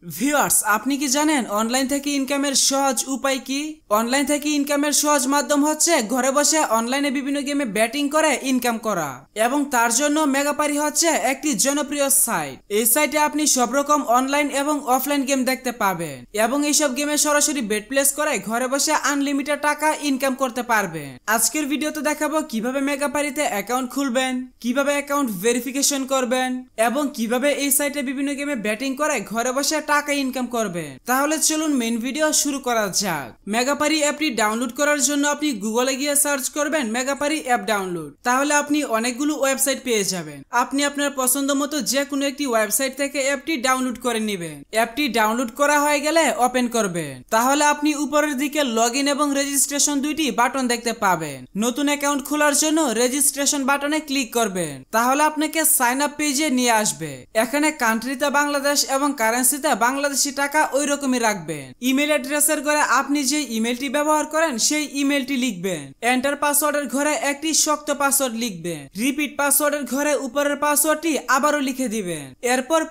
Viewers, আপনি কি জানেন অনলাইন থেকে ইনকামের সহজ উপায় কি? অনলাইন থেকে ইনকামের সহজ মাধ্যম হচ্ছে ঘরে বসে অনলাইনে বিভিন্ন গেমে ব্যাটিং করে ইনকাম করা, এবং তার জন্য মেগাপারি হচ্ছে একটি জনপ্রিয় সাইট। এই সাইটে আপনি সব রকম অনলাইন এবং অফলাইন গেম দেখতে পাবেন, এবং এইসব গেমে সরাসরি বেট প্লেস করে ঘরে বসে আনলিমিটেড টাকা ইনকাম করতে পারবেন। আজকের ভিডিওতে দেখাবো কিভাবে মেগাপারিতে অ্যাকাউন্ট খুলবেন, কিভাবে অ্যাকাউন্ট ভেরিফিকেশন করবেন, এবং কিভাবে এই সাইটে বিভিন্ন গেমে ব্যাটিং করে ঘরে বসে টাকা ইনকাম করবেন। তাহলে চলুন মেইন ভিডিও শুরু করা যাক। মেগাপারি অ্যাপটি ডাউনলোড করার জন্য আপনি গুগলে গিয়ে সার্চ করবেন মেগাপারি অ্যাপ ডাউনলোড। তাহলে আপনি অনেকগুলো ওয়েবসাইট পেয়ে যাবেন। আপনি আপনার পছন্দ মতো যে কোনো একটি ওয়েবসাইট থেকে অ্যাপটি ডাউনলোড করে নেবেন। অ্যাপটি ডাউনলোড করা হয়ে গেলে ওপেন করবেন। তাহলে আপনি উপরের দিকে লগইন এবং রেজিস্ট্রেশন দুইটি বাটন দেখতে পাবেন। নতুন অ্যাকাউন্ট খোলার জন্য রেজিস্ট্রেশন বাটনে ক্লিক করবেন। তাহলে আপনাকে সাইন আপ পেজে নিয়ে আসবে। এখানে কান্ট্রিতে বাংলাদেশ এবং কারেন্সিতে বাংলাদেশি টাকা ওই রকমই রাখবেন। ইমেল অ্যাড্রেসের ঘরে আপনি যে ইমেলটি ব্যবহার করেন সেই ইমেলটি লিখবেন। এন্টার পাসওয়ার্ডের ঘরে একটি শক্ত পাসওয়ার্ড লিখবেন। রিপিট পাসওয়ার্ডের ঘরে উপরের পাসওয়ার্ডটি আবারও লিখে দিবেন। এরপর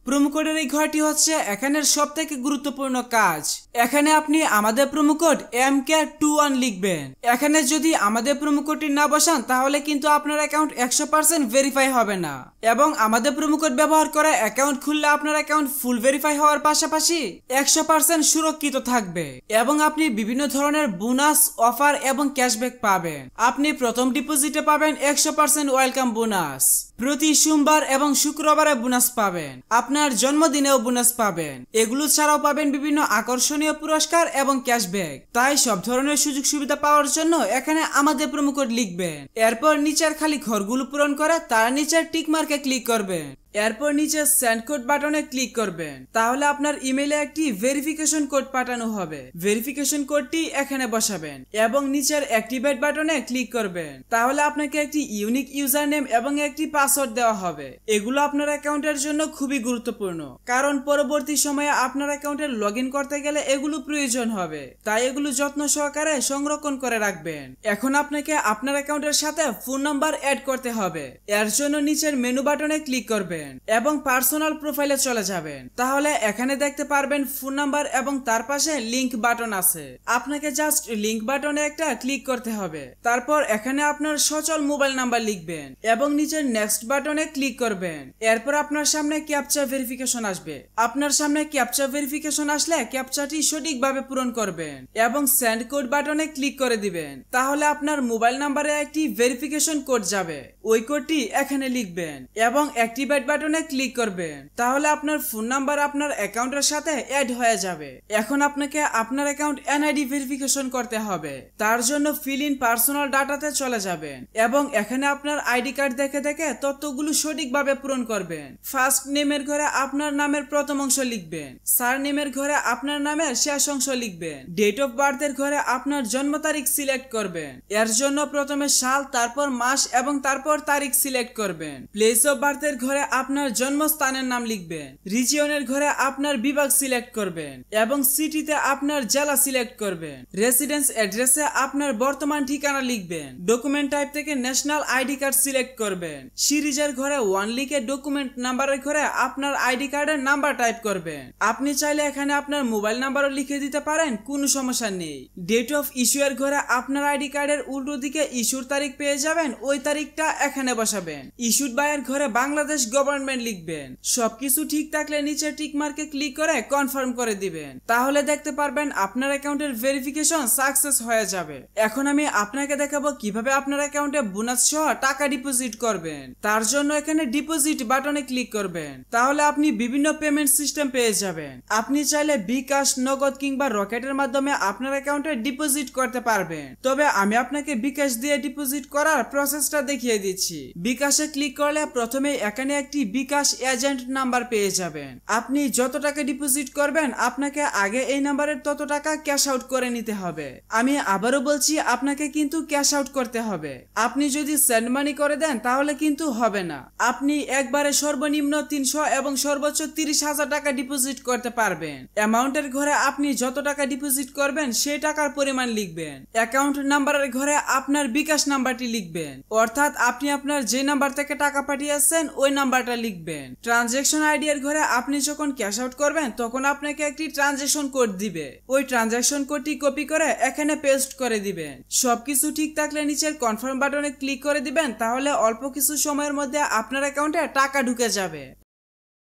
প্রোমো কোডের এই ঘরটি হচ্ছে এখানের সবথেকে গুরুত্বপূর্ণ কাজ। এখানে আপনি আমাদের প্রোমো কোড MK21 লিখবেন। এখানে যদি আমাদের প্রোমো কোডটি না বসান তাহলে কিন্তু আপনার অ্যাকাউন্ট 100% ভেরিফাই হবে না, এবং আমাদের প্রোমো কোড ব্যবহার করে অ্যাকাউন্ট খুললে আপনার অ্যাকাউন্ট ফুল ভেরিফাই হওয়ার পাশাপাশি 100% সুরক্ষিত থাকবে, এবং আপনি বিভিন্ন ধরনের বোনাস, অফার এবং ক্যাশব্যাক পাবেন। আপনি প্রথম ডিপোজিটে পাবেন 100% ওয়েলকাম বোনাস। প্রতি সোমবার এবং শুক্রবারে বোনাস পাবেন। আপনার জন্মদিনেও বোনাস পাবেন। এগুলো ছাড়াও পাবেন বিভিন্ন আকর্ষণীয় পুরস্কার এবং ক্যাশব্যাক। তাই সব ধরনের সুযোগ সুবিধা পাওয়ার জন্য এখানে আমাদের প্রোমো কোড লিখবেন। এরপর নিচের খালি ঘরগুলো পূরণ করে তার নিচের টিক মার্কে ক্লিক করবেন। এরপর নিচে সেন্ড কোড বাটনে ক্লিক করবেন। তাহলে আপনার ইমেইলে একটি ভেরিফিকেশন কোড পাঠানো হবে। ভেরিফিকেশন কোডটি এখানে বসাবেন এবং নিচের অ্যাক্টিভেট বাটনে ক্লিক করবেন। তাহলে আপনাকে একটি ইউনিক ইউজার নেম এবং একটি পাসওয়ার্ড দেওয়া হবে। এগুলো আপনার অ্যাকাউন্টের জন্য খুবই গুরুত্বপূর্ণ, কারণ পরবর্তী সময়ে আপনার অ্যাকাউন্টে লগইন করতে গেলে এগুলো প্রয়োজন হবে। তাই এগুলো যত্ন সহকারে সংরক্ষণ করে রাখবেন। এখন আপনাকে আপনার অ্যাকাউন্টের সাথে ফোন নাম্বার অ্যাড করতে হবে। এর জন্য নিচের মেনু বাটনে ক্লিক করবেন এবং পার্সোনাল প্রোফাইলে চলে যাবেন। তাহলে এখানে দেখতে পারবেন ফোন নাম্বার এবং তার পাশে লিংক বাটন আছে। আপনাকে জাস্ট লিংক বাটনে একটা ক্লিক করতে হবে। তারপর এখানে আপনার সচল মোবাইল নাম্বার লিখবেন এবং নিচের নেক্সট বাটনে ক্লিক করবেন। এরপর আপনার সামনে ক্যাপচা ভেরিফিকেশন আসবে। আপনার সামনে ক্যাপচা ভেরিফিকেশন আসলে ক্যাপচাটি সঠিকভাবে পূরণ করবেন এবং সেন্ড কোড বাটনে ক্লিক করে দিবেন। তাহলে আপনার মোবাইল নাম্বারে একটি ভেরিফিকেশন কোড যাবে। ওই কোডটি এখানে লিখবেন এবং অ্যাক্টিভেট বাটনে ক্লিক করবেন। তাহলে আপনার ফোন নাম্বার আপনার অ্যাকাউন্টের সাথে অ্যাড হয়ে যাবে। এখন আপনাকে আপনার অ্যাকাউন্ট এনআইডি ভেরিফিকেশন করতে হবে। তার জন্য ফিল ইন পার্সোনাল ডাটাতে চলে যাবেন এবং এখানে আপনার আইডি কার্ড দেখে দেখে তথ্যগুলো সঠিকভাবে পূরণ করবেন। ফার্স্ট নেমের ঘরে আপনার নামের প্রথম অংশ লিখবেন। সার নেমের ঘরে আপনার নামের শেষ অংশ লিখবেন। ডেট অফ বার্থের ঘরে আপনার জন্ম তারিখ সিলেক্ট করবেন। এর জন্য প্রথমে সাল, তারপর মাস এবং তারপর তারিখ সিলেক্ট করবেন। প্লেস অফ বার্থের ঘরে আপনার জন্মস্থানের নাম লিখবেন। রিজিয়নের ঘরে আপনার বিভাগ সিলেক্ট করবেন এবং সিটিতে আপনার জেলা সিলেক্ট করবেন। রেসিডেন্স অ্যাড্রেসে আপনার বর্তমান ঠিকানা লিখবেন। ডকুমেন্ট টাইপ থেকে ন্যাশনাল আইডি কার্ড সিলেক্ট করবেন। সিরিজের ঘরে 1 লিখে ডকুমেন্ট নাম্বারের ঘরে আপনার আইডি কার্ডের নাম্বার টাইপ করবেন। আপনি চাইলে এখানে আপনার মোবাইল নাম্বারও লিখে দিতে পারেন, কোনো সমস্যা নেই। ডেট অফ ইস্যু এর ঘরে আপনার আইডি কার্ডের উল্টো দিকে ইস্যুর তারিখ পেয়ে যাবেন, ওই তারিখটা এখানে বসাবেন। ইস্যুড বাই এর ঘরে বাংলাদেশ গভর্নমেন্ট লিখবেন। সবকিছু ঠিক থাকলে নিচে টিক মার্কে ক্লিক করে কনফার্ম করে দিবেন। তাহলে দেখতে পারবেন আপনার অ্যাকাউন্টের ভেরিফিকেশন সাকসেস হয়ে যাবে। এখন আমি আপনাকে দেখাবো কিভাবে আপনার অ্যাকাউন্টে বোনাস সহ টাকা ডিপোজিট করবেন। তার জন্য এখানে ডিপোজিট বাটনে ক্লিক করবেন। তাহলে আপনি বিভিন্ন পেমেন্ট সিস্টেম পেয়ে যাবেন। আপনি চাইলে বিকাশ, নগদ কিংবা রকেটের মাধ্যমে আপনার অ্যাকাউন্টে ডিপোজিট করতে পারবেন। তবে আমি আপনাকে বিকাশ দিয়ে ডিপোজিট করার প্রসেসটা দেখিয়ে দিচ্ছি। বিকাশে ক্লিক করলে প্রথমে এখানে একটি বিকাশ এজেন্ট নাম্বার পেয়ে যাবেন। আপনি যত টাকা ডিপোজিট করবেন আপনাকে আগে এই নাম্বারের তত টাকা ক্যাশ আউট করে নিতে হবে। আমি আবারও বলছি, আপনাকে কিন্তু ক্যাশ আউট করতে হবে। আপনি যদি সেন্ড মানি করে দেন তাহলে কিন্তু হবে না। আপনি একবারে সর্বনিম্ন 300 এবং সর্বোচ্চ 30,000 টাকা ডিপোজিট করতে পারবেন। অ্যামাউন্টের ঘরে আপনি যত টাকা ডিপোজিট করবেন সেই টাকার পরিমাণ লিখবেন। অ্যাকাউন্ট নাম্বারের ঘরে আপনার বিকাশ নাম্বারটি লিখবেন, অর্থাৎ আপনি আপনার যে নাম্বার থেকে টাকা পাঠিয়েছেন ওই নাম্বারটা টাকাটা লিখবেন। ট্রানজ্যাকশন আইডি এর ঘরে আপনি যখন ক্যাশ আউট করবেন তখন আপনাকে একটি ট্রানজ্যাকশন কোড দিবে। ওই ট্রানজ্যাকশন কোডটি কপি করে এখানে পেস্ট করে দিবেন। সবকিছু ঠিক থাকলে নিচের কনফার্ম বাটনে ক্লিক করে দিবেন, তাহলে অল্প কিছু সময়ের মধ্যে আপনার অ্যাকাউন্টে টাকা ঢুকে যাবে।